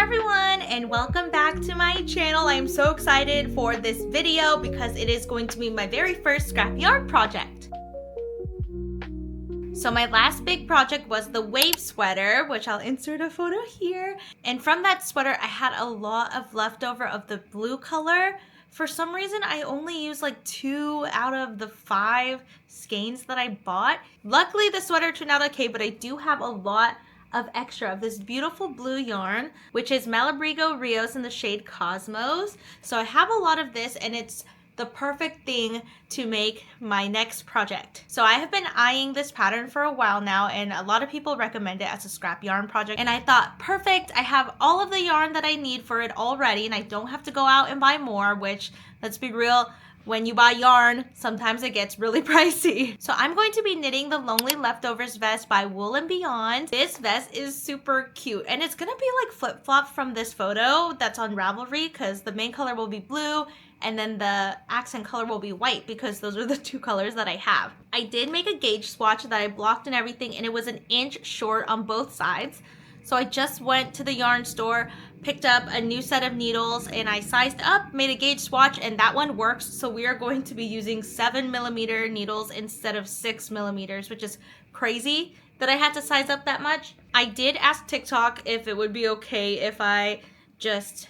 everyone, and welcome back to my channel. I am so excited for this video because it is going to be my very first scrap yarn project. So my last big project was the wave sweater, which I'll insert a photo here. And from that sweater, I had a lot of leftover of the blue color. For some reason, I only used like 2 out of the 5 skeins that I bought. Luckily, the sweater turned out okay, but I do have a lot of extra of this beautiful blue yarn, which is Malabrigo Rios in the shade Cosmos. So I have a lot of this, and it's the perfect thing to make my next project. So I have been eyeing this pattern for a while now, and a lot of people recommend it as a scrap yarn project. And I thought, perfect, I have all of the yarn that I need for it already, and I don't have to go out and buy more, which, let's be real, when you buy yarn, sometimes it gets really pricey. So I'm going to be knitting the Lonely Leftovers vest by Wool and Beyond. This vest is super cute, and it's gonna be like flip-flop from this photo that's on Ravelry, because the main color will be blue and then the accent color will be white, because those are the 2 colors that I have. I did make a gauge swatch that I blocked and everything, and it was 1 inch short on both sides. So I just went to the yarn store, picked up a new set of needles, and I sized up, made a gauge swatch, and that one works. So we are going to be using 7mm needles instead of 6mm, which is crazy that I had to size up that much. I did ask TikTok if it would be okay if I just,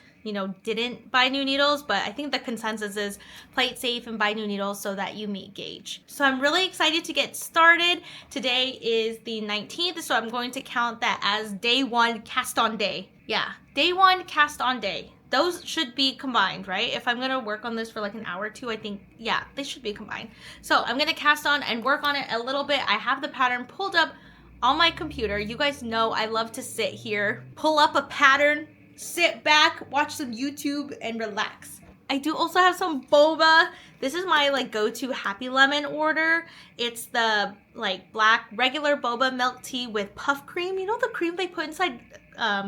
didn't buy new needles, but I think the consensus is play it safe and buy new needles so that you meet gauge. So I'm really excited to get started. Today is the 19th, so I'm going to count that as day 1 cast on day. Yeah, day 1 cast on day. Those should be combined, right? If I'm gonna work on this for like an hour or 2, I think, yeah, they should be combined. So I'm gonna cast on and work on it a little bit. I have the pattern pulled up on my computer. You guys know I love to sit here, pull up a pattern, sit back, watch some YouTube, and relax. I do also have some boba. This is my go-to Happy Lemon order. It's the black regular boba milk tea with puff cream. You know the cream they put inside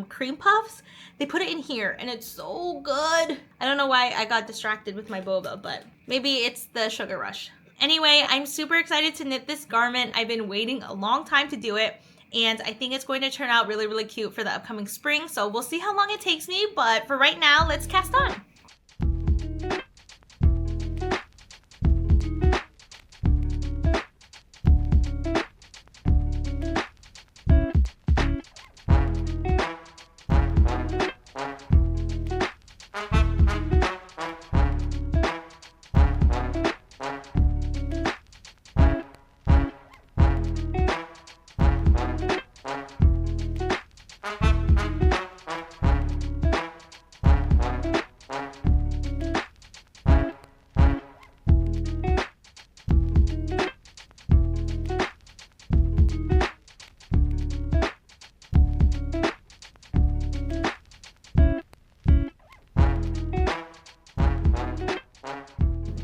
cream puffs? They put it in here, and it's so good. I don't know why I got distracted with my boba, but maybe it's the sugar rush. Anyway, I'm super excited to knit this garment. I've been waiting a long time to do it, and I think it's going to turn out really, really cute for the upcoming spring. So we'll see how long it takes me, but for right now, let's cast on.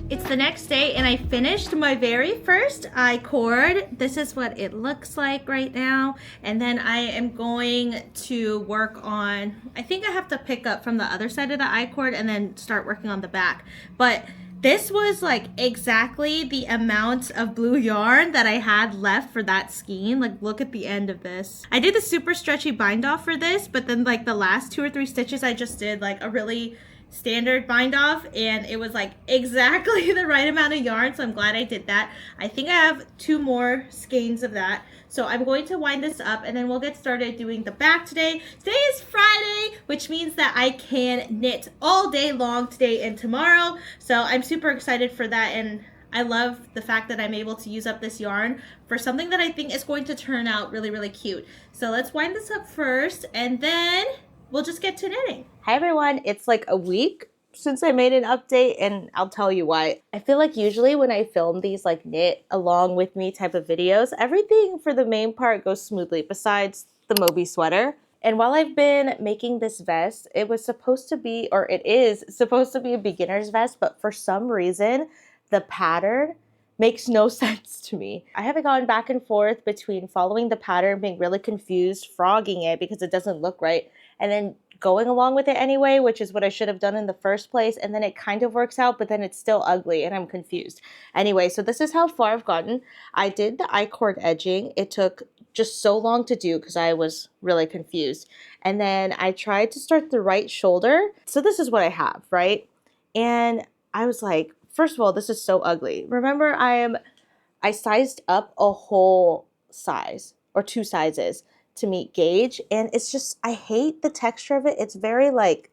It's the next day, and I finished my very first I-cord. This is what it looks like right now. And then I am going to work on, I think I have to pick up from the other side of the I-cord and then start working on the back. But this was exactly the amount of blue yarn that I had left for that skein. Look at the end of this. I did the super stretchy bind off for this, but then the last 2 or 3 stitches I just did a really standard bind off, and it was exactly the right amount of yarn, so I'm glad I did that. I think I have 2 more skeins of that, so I'm going to wind this up and then we'll get started doing the back today. Today is Friday, which means that I can knit all day long today and tomorrow, so I'm super excited for that, and I love the fact that I'm able to use up this yarn for something that I think is going to turn out really, really cute. So let's wind this up first, and then we'll just get to knitting. Hi everyone, it's a week since I made an update, and I'll tell you why. I feel usually when I film these knit along with me type of videos, everything for the main part goes smoothly besides the Moby sweater. And while I've been making this vest, it was supposed to be, or it is supposed to be a beginner's vest, but for some reason, the pattern makes no sense to me. I haven't gone back and forth between following the pattern, being really confused, frogging it because it doesn't look right, and then going along with it anyway, which is what I should have done in the first place. And then it kind of works out, but then it's still ugly and I'm confused. Anyway, so this is how far I've gotten. I did the I-cord edging. It took just so long to do because I was really confused. And then I tried to start the right shoulder. So this is what I have, right? And I was like, first of all, this is so ugly. Remember, I sized up a whole size or 2 sizes to meet gauge, and it's just, I hate the texture of it. It's very like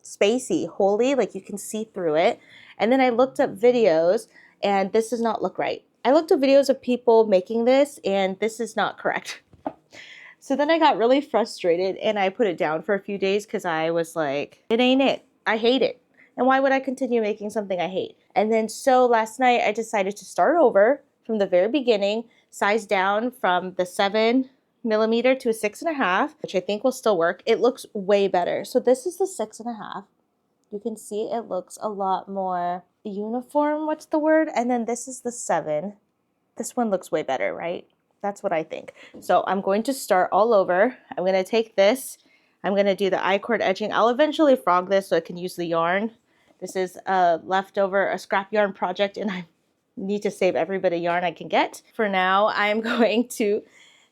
spacey, holy, like you can see through it. And then I looked up videos, and this does not look right. I looked up videos of people making this, and this is not correct. So then I got really frustrated, and I put it down for a few days because I was like, it ain't it. I hate it. And why would I continue making something I hate? And then so last night I decided to start over from the very beginning, size down from the 7mm to a 6.5, which I think will still work. It looks way better. So this is the 6.5. You can see it looks a lot more uniform. What's the word? And then this is the 7. This one looks way better, right? That's what I think. So I'm going to start all over. I'm going to take this. I'm going to do the I-cord edging. I'll eventually frog this so I can use the yarn. This is a leftover, a scrap yarn project, and I need to save every bit of yarn I can get. For now, I'm going to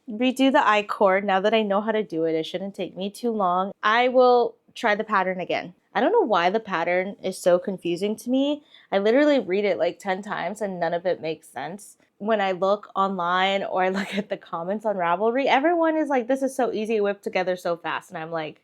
redo the I-cord. Now that I know how to do it, it shouldn't take me too long. I will try the pattern again. I don't know why the pattern is so confusing to me. I literally read it like 10 times and none of it makes sense. When I look online or I look at the comments on Ravelry, everyone is like, this is so easy, whipped together so fast. And I'm like,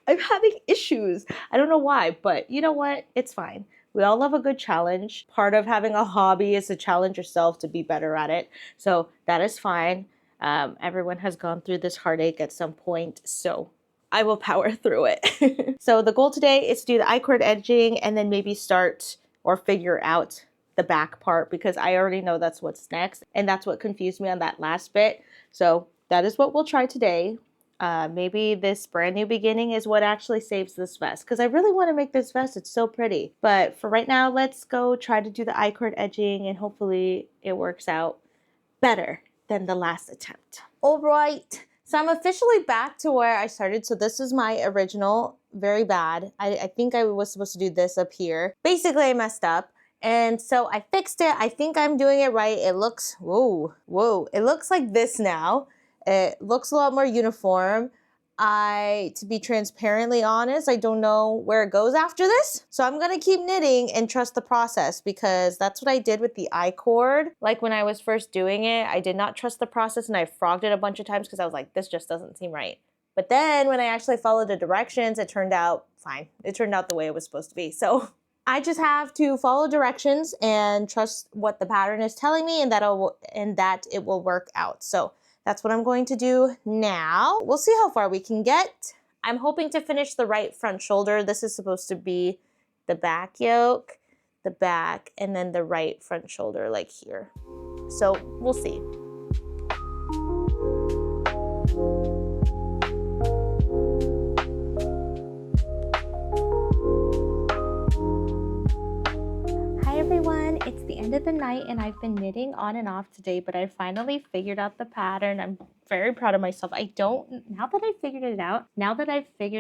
I'm having issues. I don't know why, but you know what? It's fine. We all love a good challenge. Part of having a hobby is to challenge yourself to be better at it. So that is fine. Everyone has gone through this heartache at some point, so I will power through it. So the goal today is to do the I-cord edging and then maybe start or figure out the back part because I already know that's what's next. And that's what confused me on that last bit. So that is what we'll try today. Maybe this brand new beginning is what actually saves this vest because I really want to make this vest. It's so pretty. But for right now, let's go try to do the I-cord edging and hopefully it works out better than the last attempt. All right. So I'm officially back to where I started. So this is my original, very bad. I think I was supposed to do this up here. Basically, I messed up. And so I fixed it. I think I'm doing it right. It looks, whoa. It looks like this now. It looks a lot more uniform. To be transparently honest, I don't know where it goes after this. So I'm going to keep knitting and trust the process because that's what I did with the I-cord. Like when I was first doing it, I did not trust the process and I frogged it a bunch of times because I was like, this just doesn't seem right. But then when I actually followed the directions, it turned out fine. It turned out the way it was supposed to be. So I just have to follow directions and trust what the pattern is telling me and that it will work out. So that's what I'm going to do now. We'll see how far we can get. I'm hoping to finish the right front shoulder. This is supposed to be the back yoke, the back, and then the right front shoulder like here. So we'll see. Everyone, it's the end of the night and I've been knitting on and off today, but I finally figured out the pattern. I'm very proud of myself. Now that I've figured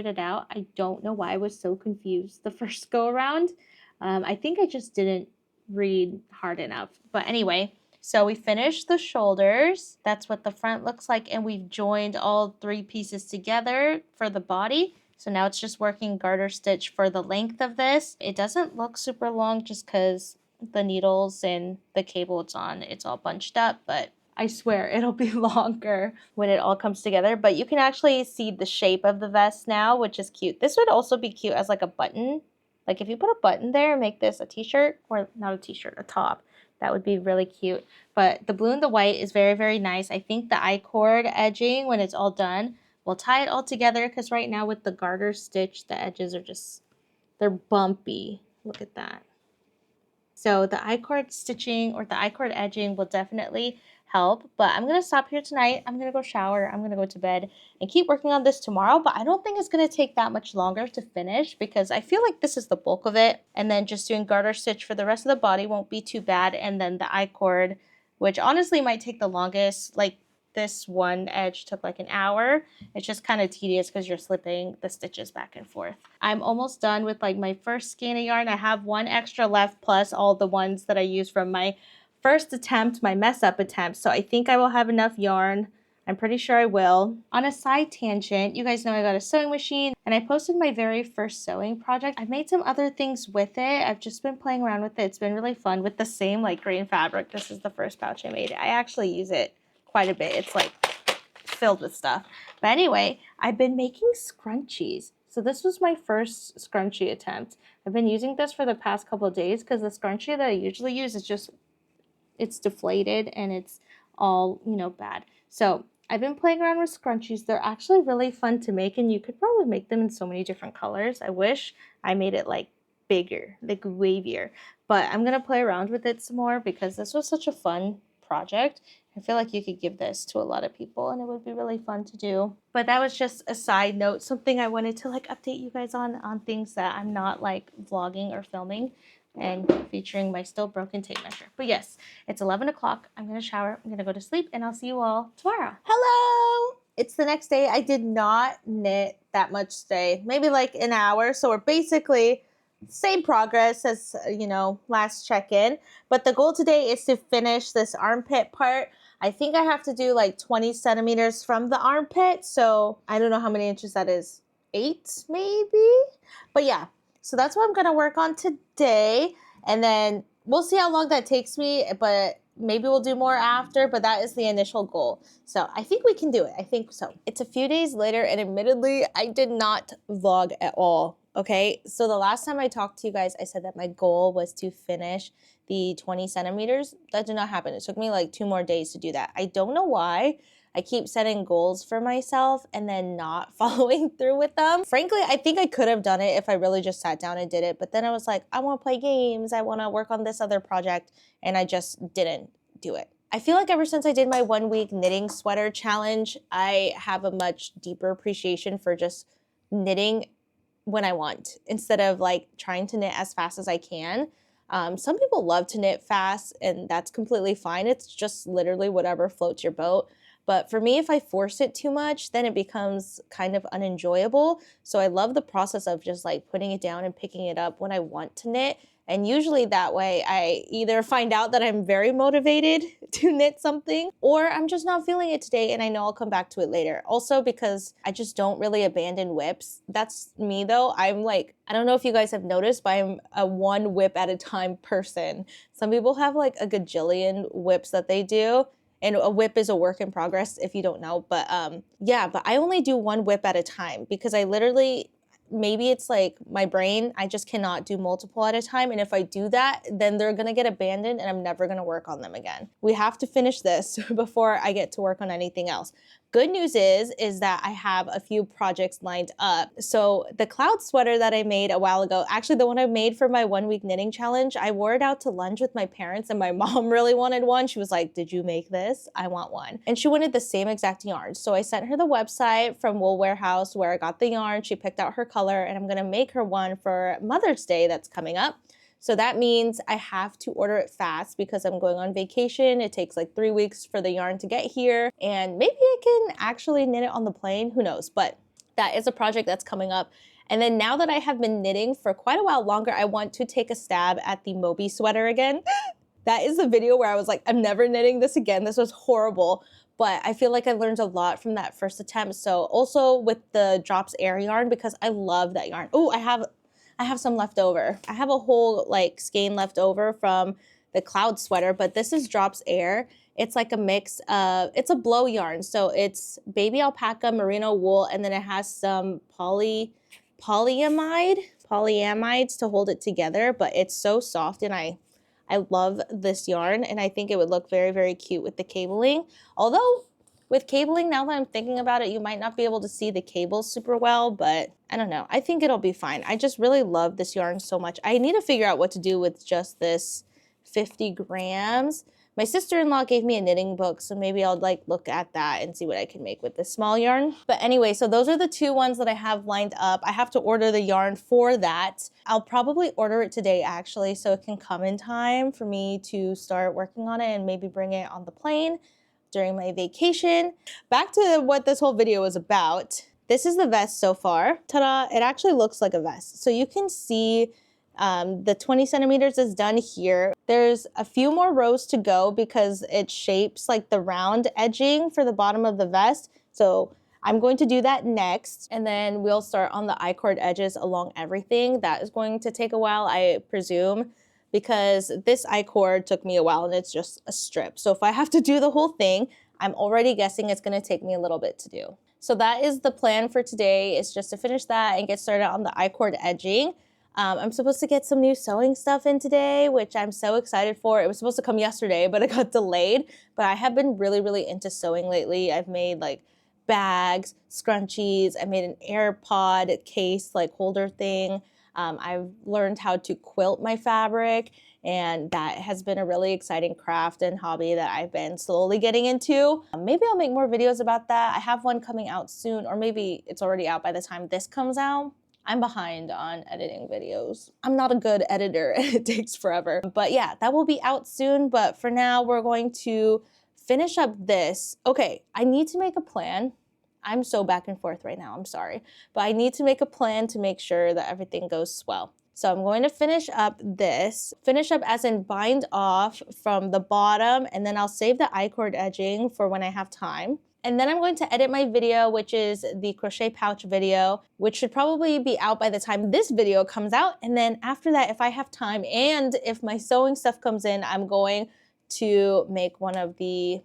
it out, I don't know why I was so confused the first go around. I think I just didn't read hard enough. But anyway, so we finished the shoulders. That's what the front looks like. And we've joined all 3 pieces together for the body. So now it's just working garter stitch for the length of this. It doesn't look super long just because the needles and the cable it's on, it's all bunched up, but I swear it'll be longer when it all comes together. But you can actually see the shape of the vest now, which is cute. This would also be cute as like a button. Like if you put a button there and make this a t-shirt, or not a t-shirt, a top, that would be really cute. But the blue and the white is very, very nice. I think the I-cord edging, when it's all done, we'll tie it all together because right now with the garter stitch, the edges are they're bumpy. Look at that. So the I-cord stitching or the I-cord edging will definitely help, but I'm going to stop here tonight. I'm going to go shower. I'm going to go to bed and keep working on this tomorrow, but I don't think it's going to take that much longer to finish because I feel like this is the bulk of it. And then just doing garter stitch for the rest of the body won't be too bad. And then the I-cord, which honestly might take the longest, like this one edge took like an hour. It's just kind of tedious because you're slipping the stitches back and forth. I'm almost done with like my first skein of yarn. I have one extra left plus all the ones that I used from my first attempt, my mess up attempt. So I think I will have enough yarn. I'm pretty sure I will. On a side tangent, you guys know I got a sewing machine and I posted my very first sewing project. I've made some other things with it. I've just been playing around with it. It's been really fun with the same like green fabric. This is the first pouch I made. I actually use it quite a bit. It's like filled with stuff. But anyway, I've been making scrunchies. So this was my first scrunchie attempt. I've been using this for the past couple of days because the scrunchie that I usually use is just, it's deflated and it's all, you know, bad. So I've been playing around with scrunchies. They're actually really fun to make and you could probably make them in so many different colors. I wish I made it like bigger, like wavier, but I'm gonna play around with it some more because this was such a fun project. I feel like you could give this to a lot of people and it would be really fun to do. But that was just a side note, something I wanted to like update you guys on things that I'm not like vlogging or filming and featuring my still broken tape measure. But yes, it's 11 o'clock. I'm going to shower. I'm going to go to sleep and I'll see you all tomorrow. Hello! It's the next day. I did not knit that much today, maybe like an hour. So we're basically same progress as, you know, last check-in. But the goal today is to finish this armpit part. I think I have to do like 20 centimeters from the armpit. So I don't know how many inches that is. 8 maybe? But yeah. So that's what I'm going to work on today. And then we'll see how long that takes me, but maybe we'll do more after, but that is the initial goal. So I think we can do it. I think so. It's a few days later and admittedly, I did not vlog at all. Okay. So the last time I talked to you guys, I said that my goal was to finish the 20 centimeters. That did not happen. It took me like 2 more days to do that. I don't know why. I keep setting goals for myself and then not following through with them. Frankly, I think I could have done it if I really just sat down and did it. But then I was like, I want to play games. I want to work on this other project. And I just didn't do it. I feel like ever since I did my 1 week knitting sweater challenge, I have a much deeper appreciation for just knitting when I want instead of like trying to knit as fast as I can. Some people love to knit fast and that's completely fine. It's just literally whatever floats your boat. But for me, if I force it too much, then it becomes kind of unenjoyable. So I love the process of just like putting it down and picking it up when I want to knit. And usually that way I either find out that I'm very motivated to knit something or I'm just not feeling it today and I know I'll come back to it later. Also because I just don't really abandon whips. That's me though. I'm like, I don't know if you guys have noticed, but I'm a 1 whip at a time person. Some people have like a gajillion whips that they do. And a whip is a work in progress if you don't know. But yeah, but I only do 1 whip at a time because I literally, maybe it's like my brain, I just cannot do multiple at a time. And if I do that, then they're going to get abandoned and I'm never going to work on them again. We have to finish this before I get to work on anything else. Good news is that I have a few projects lined up. So the cloud sweater that I made a while ago, actually the one I made for my 1 week knitting challenge, I wore it out to lunch with my parents and my mom really wanted one. She was like, did you make this? I want one. And she wanted the same exact yarn. So I sent her the website from Wool Warehouse where I got the yarn. She picked out her color and I'm gonna make her one for Mother's Day that's coming up. So that means I have to order it fast because I'm going on vacation. It takes like 3 weeks for the yarn to get here and maybe I can actually knit it on the plane, who knows, but that is a project that's coming up. And then now that I have been knitting for quite a while longer, I want to take a stab at the Moby sweater again. That is the video where I was like, I'm never knitting this again. This was horrible. But I feel like I learned a lot from that first attempt. So also with the Drops Air yarn because I love that yarn. Oh, I have some left over. I have a whole like skein left over from the cloud sweater, but this is Drops Air. It's like a mix of, it's a blow yarn. So it's baby alpaca, merino wool, and then it has some polyamides to hold it together, but it's so soft and I love this yarn and I think it would look very, very cute with the cabling. Although with cabling, now that I'm thinking about it, you might not be able to see the cables super well, but I don't know. I think it'll be fine. I just really love this yarn so much. I need to figure out what to do with just this 50 grams. My sister-in-law gave me a knitting book, so maybe I'll like look at that and see what I can make with this small yarn. But anyway, so those are the 2 ones that I have lined up. I have to order the yarn for that. I'll probably order it today actually, so it can come in time for me to start working on it and maybe bring it on the plane. during my vacation. Back to what this whole video was about. This is the vest so far. Ta-da! It actually looks like a vest. So you can see the 20 centimeters is done here. There's a few more rows to go because it shapes like the round edging for the bottom of the vest. So I'm going to do that next, and then we'll start on the I-cord edges along everything. That is going to take a while, I presume, because this I-cord took me a while and it's just a strip. So if I have to do the whole thing, I'm already guessing it's going to take me a little bit to do. So that is the plan for today, is just to finish that and get started on the I-cord edging. I'm supposed to get some new sewing stuff in today, which I'm so excited for. It was supposed to come yesterday, but it got delayed. But I have been really, really into sewing lately. I've made like bags, scrunchies. I made an AirPod case like holder thing. I've learned how to quilt my fabric, and that has been a really exciting craft and hobby that I've been slowly getting into. Maybe I'll make more videos about that. I have one coming out soon, or maybe it's already out by the time this comes out. I'm behind on editing videos. I'm not a good editor and it takes forever. But yeah, that will be out soon. But for now, we're going to finish up this. Okay, I need to make a plan. I'm so back and forth right now, I'm sorry. But I need to make a plan to make sure that everything goes well. So I'm going to finish up this. Finish up as in bind off from the bottom, and then I'll save the I-cord edging for when I have time. And then I'm going to edit my video, which is the crochet pouch video, which should probably be out by the time this video comes out. And then after that, if I have time and if my sewing stuff comes in, I'm going to make one of the,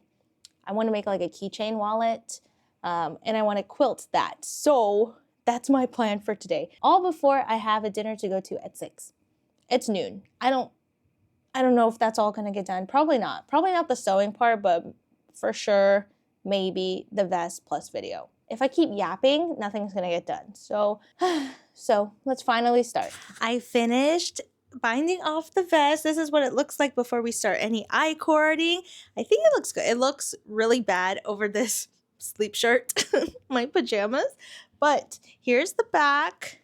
I want to make like a keychain wallet, and I want to quilt that. So that's my plan for today. All before I have a dinner to go to at 6. It's noon. I don't know if that's all going to get done. Probably not. Probably not the sewing part, but for sure, maybe the vest plus video. If I keep yapping, nothing's gonna get done. So let's finally start. I finished binding off the vest. This is what it looks like before we start any I-cording. I think it looks good. It looks really bad over this sleep shirt, my pajamas. But here's the back,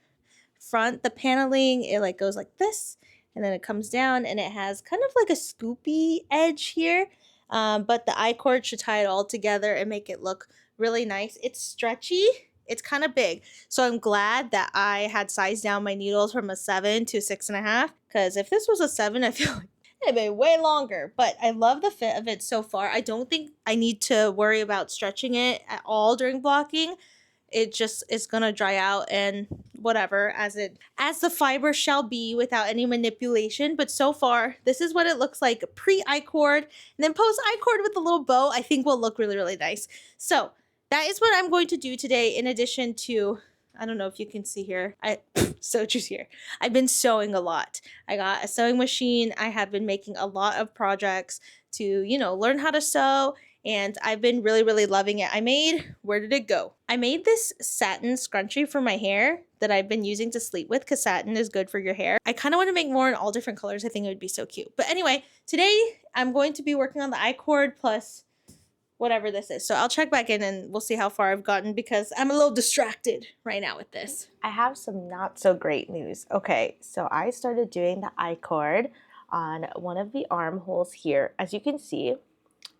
front, the paneling, it like goes like this, and then it comes down and it has kind of like a scoopy edge here. But the I-cord should tie it all together and make it look really nice. It's stretchy. It's kind of big. So I'm glad that I had sized down my needles from a 7 to 6.5. Because if this was a 7, I feel like it'd be way longer. But I love the fit of it so far. I don't think I need to worry about stretching it at all during blocking. It just is gonna dry out and whatever as the fiber shall be without any manipulation. But so far, this is what it looks like pre I-cord, and then post I-cord with a little bow. I think will look really, really nice. So that is what I'm going to do today. In addition to, I don't know if you can see here, Soju's here. I've been sewing a lot. I got a sewing machine. I have been making a lot of projects to, learn how to sew. And I've been really, really loving it. Where did it go? I made this satin scrunchie for my hair that I've been using to sleep with, because satin is good for your hair. I kind of want to make more in all different colors. I think it would be so cute. But anyway, today I'm going to be working on the I-cord plus whatever this is. So I'll check back in and we'll see how far I've gotten, because I'm a little distracted right now with this. I have some not so great news. Okay, so I started doing the I-cord on one of the armholes here. As you can see,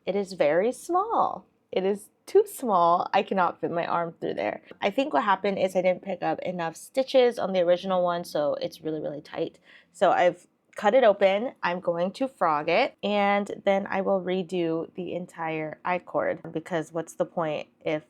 it is very small. It is too small. I cannot fit my arm through there. I think what happened is I didn't pick up enough stitches on the original one, so it's really, really tight. So I've cut it open. I'm going to frog it, and then I will redo the entire I-cord, because what's the point if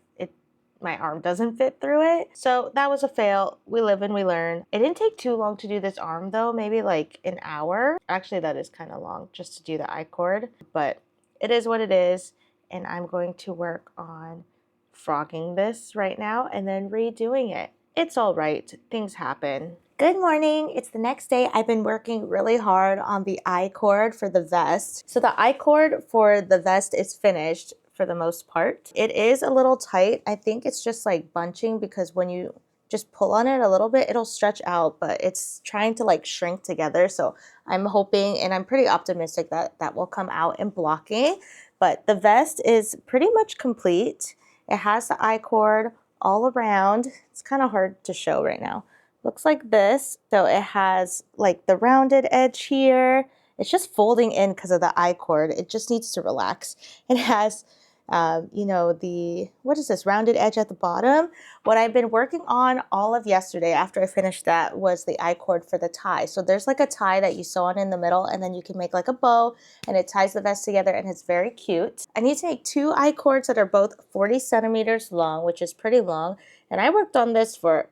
my arm doesn't fit through it? So that was a fail. We live and we learn. It didn't take too long to do this arm though, maybe like an hour. Actually, that is kind of long just to do the I-cord, but it is what it is, and I'm going to work on frogging this right now and then redoing it. It's all right. Things happen. Good morning. It's the next day. I've been working really hard on the I-cord for the vest. So the I-cord for the vest is finished for the most part. It is a little tight. I think it's just like bunching, because when you just pull on it a little bit, it'll stretch out, but it's trying to like shrink together. So I'm hoping, and I'm pretty optimistic that that will come out in blocking. But the vest is pretty much complete. It has the I-cord all around. It's kind of hard to show right now. Looks like this. So it has like the rounded edge here. It's just folding in because of the I-cord. It just needs to relax. It has you know, the, what is this, rounded edge at the bottom. What I've been working on all of yesterday after I finished that was the I-cord for the tie. So there's like a tie that you sew on in the middle, and then you can make like a bow, and it ties the vest together, and it's very cute. I need to make 2 I-cords that are both 40 centimeters long, which is pretty long, and I worked on this for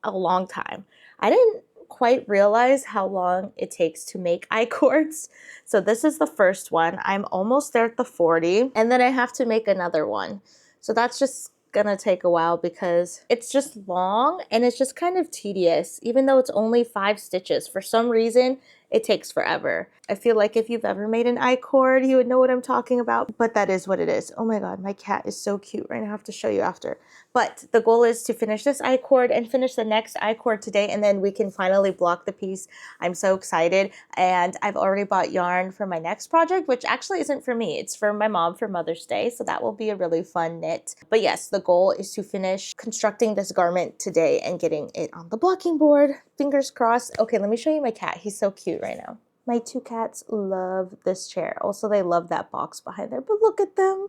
a long time. I didn't quite realize how long it takes to make I-cords. So this is the first one. I'm almost there at the 40, and then I have to make another one. So that's just gonna take a while because it's just long and it's just kind of tedious. Even though it's only 5 stitches, for some reason it takes forever. I feel like if you've ever made an I-cord, you would know what I'm talking about, but that is what it is. Oh my god, my cat is so cute right now. I have to show you after. But the goal is to finish this I-cord and finish the next I-cord today, and then we can finally block the piece. I'm so excited, and I've already bought yarn for my next project, which actually isn't for me. It's for my mom for Mother's Day, so that will be a really fun knit. But yes, the goal is to finish constructing this garment today and getting it on the blocking board. Fingers crossed. Okay, let me show you my cat. He's so cute right now. My 2 cats love this chair. Also, they love that box behind there, but look at them.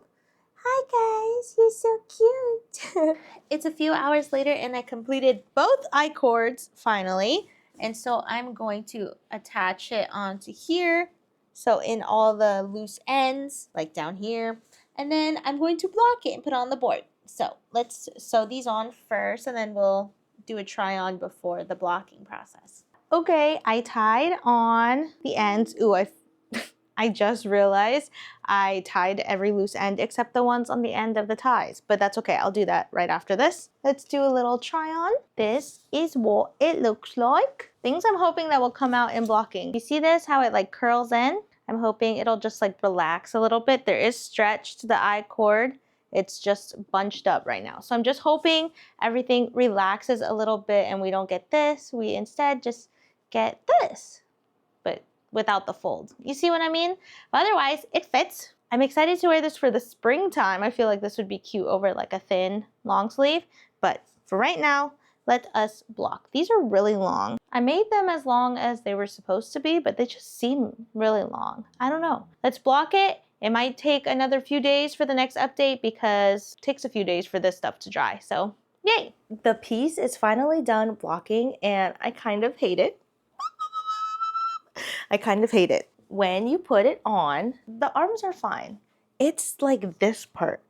Hi guys, you're so cute. It's a few hours later and I completed both I-cords finally. And so I'm going to attach it onto here. So in all the loose ends, like down here. And then I'm going to block it and put it on the board. So let's sew these on first, and then we'll do a try on before the blocking process. Okay, I tied on the ends. Ooh, I just realized I tied every loose end except the ones on the end of the ties, but that's okay. I'll do that right after this. Let's do a little try on. This is what it looks like. Things I'm hoping that will come out in blocking. You see this, how it like curls in? I'm hoping it'll just like relax a little bit. There is stretch to the I-cord. It's just bunched up right now. So I'm just hoping everything relaxes a little bit and we don't get this. We instead just get this, but without the fold. You see what I mean? But otherwise, it fits. I'm excited to wear this for the springtime. I feel like this would be cute over like a thin long sleeve. But for right now, let us block. These are really long. I made them as long as they were supposed to be, but they just seem really long. I don't know. Let's block it. It might take another few days for the next update because it takes a few days for this stuff to dry. So yay. The piece is finally done blocking and I kind of hate it. I kind of hate it. When you put it on, the arms are fine. It's like this part.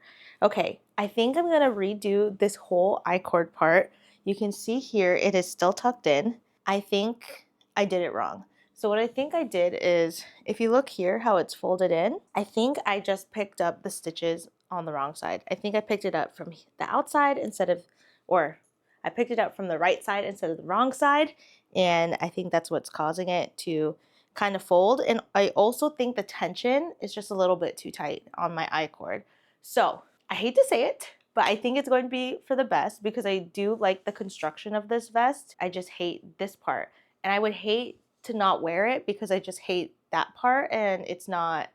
Okay, I think I'm gonna redo this whole I-cord part. You can see here it is still tucked in. I think I did it wrong. So what I think I did is, if you look here how it's folded in, I think I just picked up the stitches on the wrong side. I think I picked it up from the outside instead of, or I picked it up from the right side instead of the wrong side. And I think that's what's causing it to kind of fold. And I also think the tension is just a little bit too tight on my I-cord. So I hate to say it, but I think it's going to be for the best because I do like the construction of this vest. I just hate this part. And I would hate to not wear it because I just hate that part, and it's not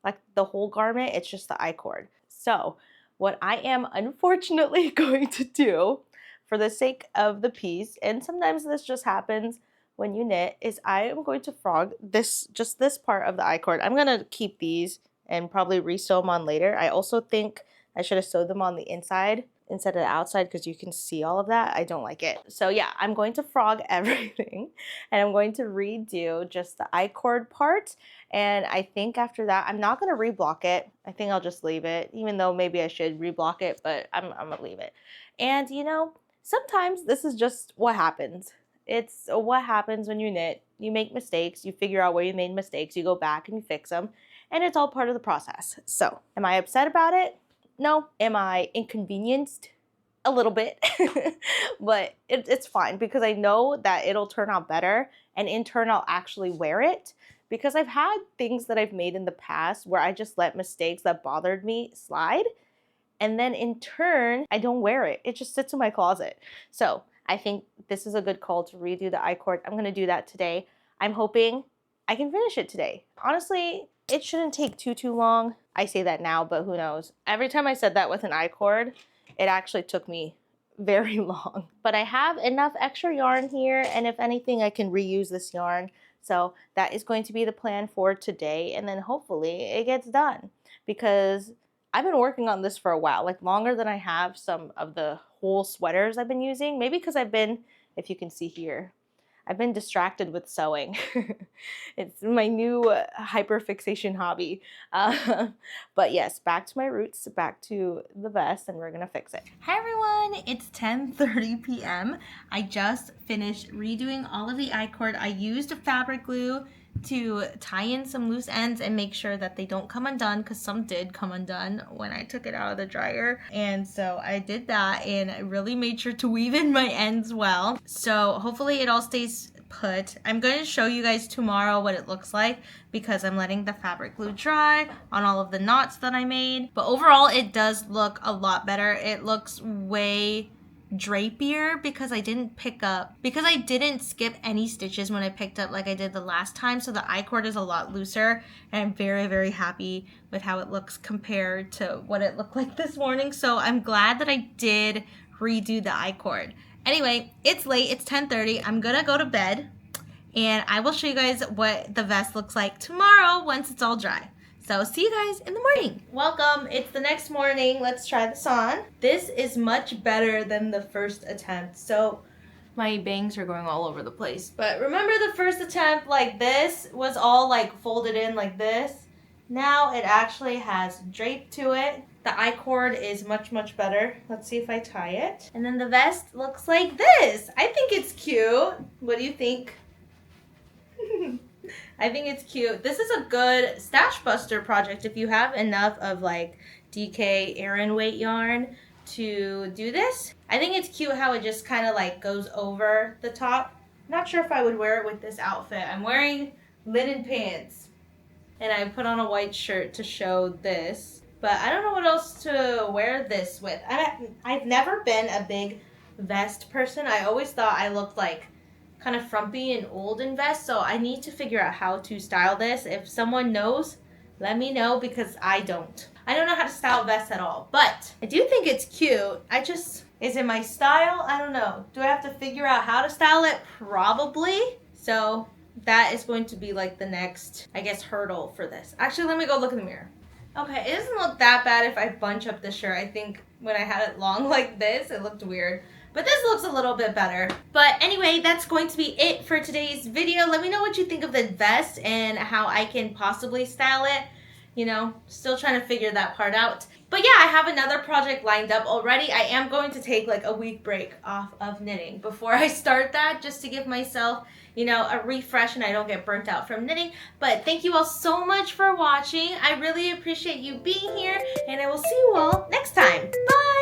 like the whole garment, it's just the I-cord. So what I am unfortunately going to do for the sake of the piece, and sometimes this just happens when you knit, is I am going to frog this, just this part of the I-cord. I'm gonna keep these and probably re-sew them on later. I also think I should have sewed them on the inside instead of the outside because you can see all of that. I don't like it. So yeah, I'm going to frog everything and I'm going to redo just the I-cord part. And I think after that, I'm not gonna reblock it. I think I'll just leave it, even though maybe I should reblock it, but I'm gonna leave it. And you know, sometimes this is just what happens. It's what happens when you knit. You make mistakes, you figure out where you made mistakes, you go back and you fix them, and it's all part of the process. So, am I upset about it? No. Am I inconvenienced? A little bit, but it's fine because I know that it'll turn out better, and in turn I'll actually wear it because I've had things that I've made in the past where I just let mistakes that bothered me slide, and then in turn I don't wear it. It just sits in my closet. So I think this is a good call to redo the I-cord. I'm gonna do that today. I'm hoping I can finish it today. Honestly, it shouldn't take too long. I say that now, but who knows? Every time I said that with an I-cord, it actually took me very long. But I have enough extra yarn here, and if anything, I can reuse this yarn. So that is going to be the plan for today, and then hopefully it gets done because I've been working on this for a while, like longer than I have some of the whole sweaters I've been using. Maybe because I've been, if you can see here, I've been distracted with sewing. It's my new hyperfixation hobby. Uh, but yes, back to my roots, back to the vest, and we're gonna fix it. Hi everyone, it's 10:30 p.m. I just finished redoing all of the I-cord. I used fabric glue to tie in some loose ends and make sure that they don't come undone, because some did come undone when I took it out of the dryer. And so I did that, and I really made sure to weave in my ends well. So hopefully it all stays put. I'm going to show you guys tomorrow what it looks like, because I'm letting the fabric glue dry on all of the knots that I made. But overall, it does look a lot better. It looks way drapier because I didn't skip any stitches when I picked up like I did the last time. So the I-cord is a lot looser, and I'm very, very happy with how it looks compared to what it looked like this morning. So I'm glad that I did redo the I-cord. Anyway, it's late, it's 10:30. I'm gonna go to bed, and I will show you guys what the vest looks like tomorrow once it's all dry. So see you guys in the morning. Welcome, it's the next morning. Let's try this on. This is much better than the first attempt. So my bangs are going all over the place. But remember the first attempt, like this was all like folded in like this. Now it actually has drape to it. The I-cord is much, much better. Let's see if I tie it. And then the vest looks like this. I think it's cute. What do you think? I think it's cute. This is a good stash buster project if you have enough of like DK Aran weight yarn to do this. I think it's cute how it just kind of like goes over the top. Not sure if I would wear it with this outfit. I'm wearing linen pants, and I put on a white shirt to show this, but I don't know what else to wear this with. I've never been a big vest person. I always thought I looked like kind of frumpy and old in vests, so I need to figure out how to style this. If someone knows, let me know, because I don't know how to style vests at all, but I do think it's cute. Is it my style? I don't know. Do I have to figure out how to style it? Probably. So that is going to be like the next, I guess, hurdle for this. Actually, let me go look in the mirror. Okay, it doesn't look that bad if I bunch up the shirt. I think when I had it long like this, it looked weird. But this looks a little bit better. But anyway, that's going to be it for today's video. Let me know what you think of the vest and how I can possibly style it. You know, still trying to figure that part out. But yeah, I have another project lined up already. I am going to take like a week break off of knitting before I start that, just to give myself, you know, a refresh and I don't get burnt out from knitting. But thank you all so much for watching. I really appreciate you being here, and I will see you all next time. Bye!